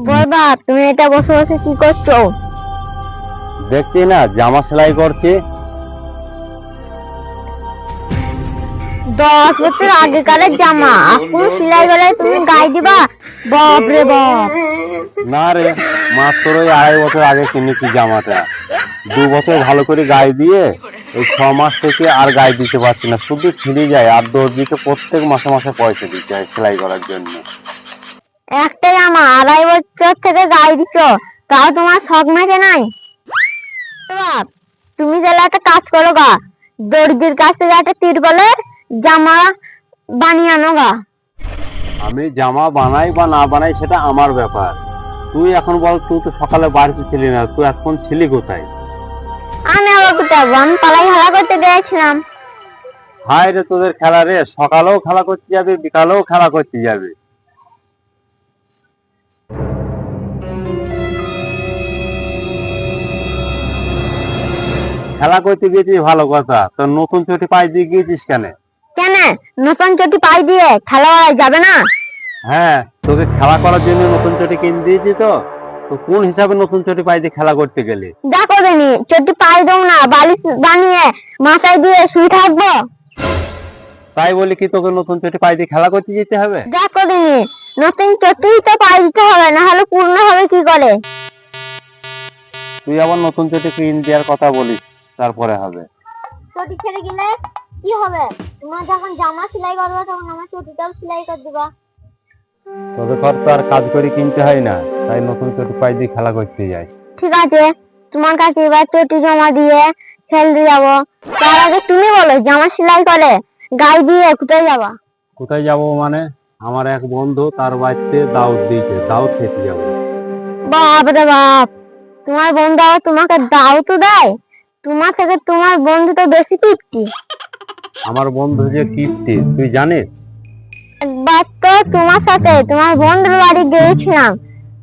বাবা, তুমি এটা বসে বসে কি করছো? দেখছি না, জামা সেলাই করছি। 10 বছর আগেকারের জামা এখন সেলাই গেলে তুমি গায়ে দিবা? বাপ রে বাপ। না রে, মাত্র ওই 2.5 বছর আগে কিনেছি জামাটা। 2 বছর ভালো করে গায়ে দিয়ে এই 6 মাস থেকে আর গায়ে দিতে পারছি না, শুধু ছিঁড়ে যায়। আর দর্জিকে প্রত্যেক মাসে মাসে পয়সা দিতে হয় সেলাই করার জন্য। একটা জামা 2.5 বছর থেকে গায়ে দিচ্ছ, তাও তোমার শখ মেটে নাই? বাপ, তুমি তাহলে একটা কাজ করো গা, দর্জির কাছ থেকে একটা তিরপলের জামা বানিয়ে আনো গা। আমি জামা বানাই বা না বানাই সেটা আমার ব্যাপার। তুই এখন বল, তুই তো সকালে বাড়িতে ছিলি না, তুই এখন ছিলি কোথায়? আমি আবার কোথায়? আমি পালাই খেলা করতে গিয়েছিলাম। হায় রে তোদের খেলা রে, সকালেও খেলা করতে যাবে, বিকালেও খেলা করতে যাবে। খেলা করতে গিয়েছিস ভালো কথা, তোর নতুন চটি পাই দিয়ে গিয়েছিস কেন? কেন? নতুন চটি পাই দিয়ে খেলা যাবে না? হ্যাঁ, তোকে খেলা করার জন্য নতুন চটি কিনে দিয়েছি। তো তো কোন হিসাবে নতুন চটি পাই দিয়ে খেলা করতে গেলে? দেখো দিনি, চটি পাই দেবো না, বালিশ বানিয়ে মাথায় দিয়ে শুয়ে থাকবো? তাই বলি কি তোকে নতুন চটি পাই দিয়ে খেলা করতে যেতে হবে? দেখো দিনি, নতুন চটি তো পাই দিতে হবে, না হলে পূর্ণ হবে কি করে? তুই আবার নতুন চটি কিনে দেওয়ার কথা বলিস, তারপরে হবে। চটি ছেড়ে গেলে কি হবে? তোমার যখন জামা সেলাই করবে তখন আমার চটিটাও সেলাই করে দিবা। তোদের ঘর তো আর কাজ করে কিনতে হয় না, তাই নতুন চটি পাই দিয়ে খেলা করতে যাস। ঠিক আছে, তোমার কাছে এবার চটি জমা দিয়ে খেলতে যাবো। তার আগে তুমি বলো, জামা সেলাই করে গায়ে দিয়ে কোথায় যাবা? কোথায় যাব মানে? আমার এক বন্ধু, তার বাড়িতে দাওয়াত দিয়েছে, দাওয়াত খেতে যাব। বাপ রে বাপ, তোমার বন্ধু আবার তোমাকে দাও তো দেয়? তোমার থেকে তোমার বন্ধু তো বেশি কিপ্টি। আমার বন্ধু যে কিপ্টে তুই জানিস? একবার তো তোমার সাথে তোমার বন্ধুর বাড়ি গিয়েছিলাম,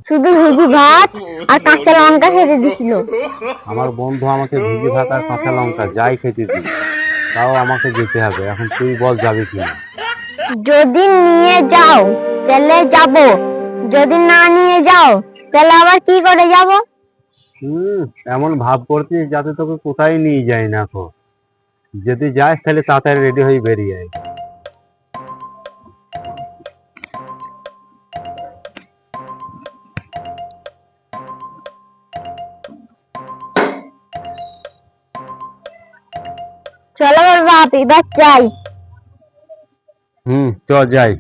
শুধু ভিজি ভাত আর কাঁচা লঙ্কা খেতে দিছিল। আমার বন্ধু আমাকে ভিজে ভাত আর কাঁচা লঙ্কা যাই খেতে দিই, তাও আমাকে যেতে হবে। এখন তুই বল যাবি কিনা? যদি নিয়ে যাও তাহলে যাব, যদি না নিয়ে যাও তাহলে আবার কি করে যাব? এমন ভাব করছিস যাতে তোকে কোথায় নিয়ে যাই না। তো যদি যাস তাহলে তাড়াতাড়ি রেডি হয়ে বেরিয়ে আয়। চলো বাপ, এবার যাই। চ যাই।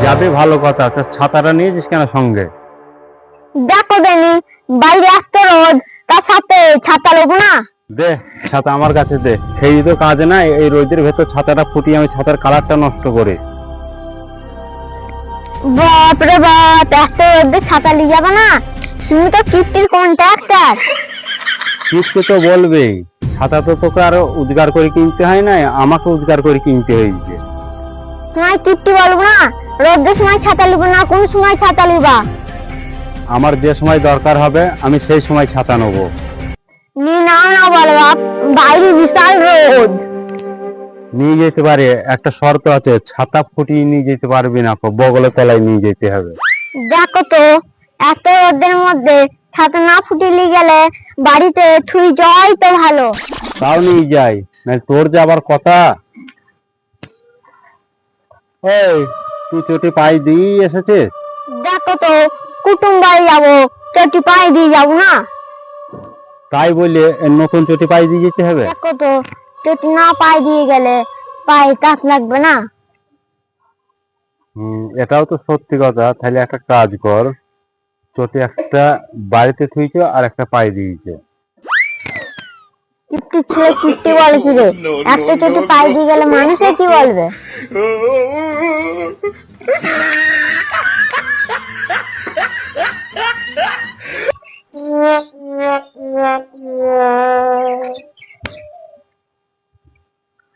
যাবে ভালো কথা, তা ছাতাটা নিয়েছিস কেন সঙ্গে? দেখো দেনি, বাইরে আসতো রোদ, তার সাথে ছাতা নেবো না? দে ছাতা আমার কাছে দে, সেই তো কাজে না, এই রোদের ভেতর ছাতাটা ফুটিয়ে আমি ছাতার কালারটা নষ্ট করে। বাপ রে বাপ, এত রোদে ছাতা নিয়ে যাবে না? তুমি তো কিপ্টির কন্ট্রাক্টর। কিপ্টে তো বলবেই, ছাতা তো তোকে আরো উদ্গার করে কিনতে হয় না, আমাকে উদ্গার করে কিনতে হয়েছে। তোমায় কিপ্টি বলবো না? রোদের সময় ছাতা নিবো না, কোন সময় ছাতা নিবা? আমার যে সময় দরকার হবে আমি সেই সময় ছাতা নেবো। নাও না বলো বাপ, বাইরে বিশাল রোদ। নিয়ে যেতে পারে, একটা শর্ত আছে, ছাতা ফুটিয়ে নিয়ে যেতে পারবি না, বগলের তলায় নিয়ে যেতে হবে। দেখো তো, এত রোদের মধ্যে ছাতা না ফুটিয়ে গেলে বাড়িতে থুই যাওয়াই তো ভালো। তাও নিয়ে যাই, না তোর যাবার কথা। এই তুই চটি পাই দিয়ে এসেছিস? দেখো তো, কুটুম বাড়ি যাবো, চটি পায়ে দিয়ে যাবো না? তাই বলে নতুন চটি পাই দিয়ে যেতে হবে? দেখো তো, চটি না পায়ে দিয়ে গেলে পায়ে তাক লাগবে না? এটাও তো সত্যি কথা। তাহলে একটা কাজ কর, চটি একটা বাড়িতে থুইছ আর একটা পাই দিয়েছে। কিপ্টি ছেলে কিপ্টি বলে কি রে? একটা চটি পায়ে দিয়ে গেলে মানুষে কি বলবে?